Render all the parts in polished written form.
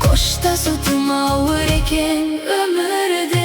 Қоштасу тым ауыр екен өмірде.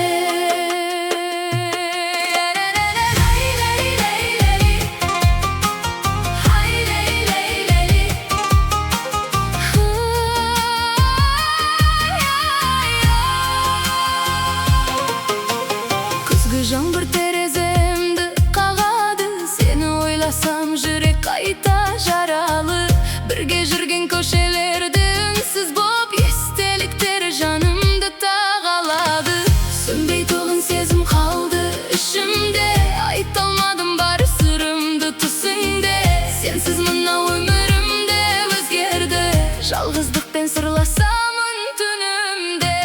Күзгі жаңбыр тереземді қағады, сені ойласам жүрек қайта жаралы. Бірге жүрген көшелерді үнсіз боп, естеліктері жанымды тағалады. Сөнбей тоғын сезім қалды ішімде, айта алмадым бар сырымды түсіңде. Сенсіз мына өмірімде өзгерді, жалғыздықпен сырласамын түнімде.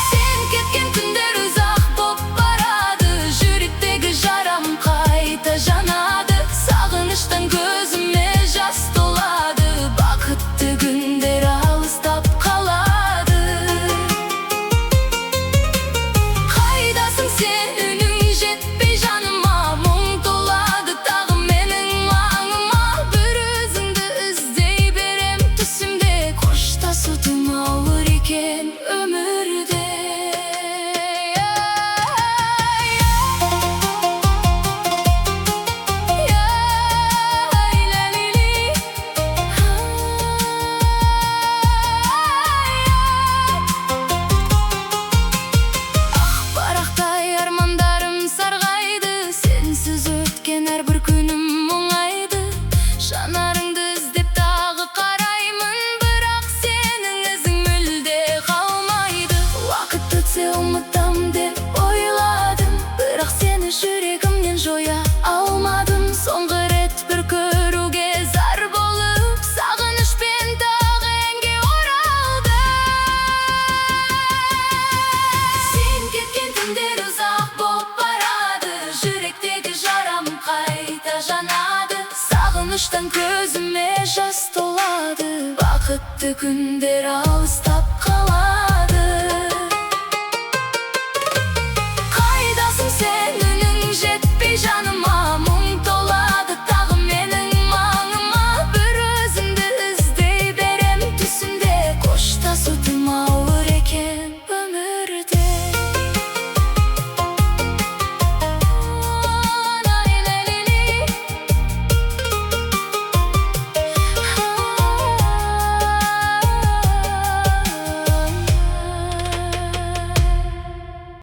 Сен кеткен күндер ұзақ боп барады, жүректегі жарам қайта жанады. Сағыныштан көзіме жас толады, бақытты күндер алыстап қалады. Қайдасың сен, үнің жетпей жаныма, мұң толады тағы менің маңыма. Бір өзіңді іздей берем түсімде, қоштасу тым ауыр екен өмірде. Барақтай армандарым сарғайды, сенсіз өткен әрбір күнім мұңайды. Жанарыңды іздеп тағы қараймын, бірақ сенің ізің мүлде қалмайды. Уақыт өтсе ұмытам деп ойладым, бірақ сені жүрегімнен жоя алмадым. Соңғы рет бір көруге зар болып, сағынышпен тағы әнге оралдым. Сен кеткен түндер ұзақ боп барады, жүректегі жарам қайта жанады. Сағыныштан көзіме жас толады, бақытты күндер алыстап қалады.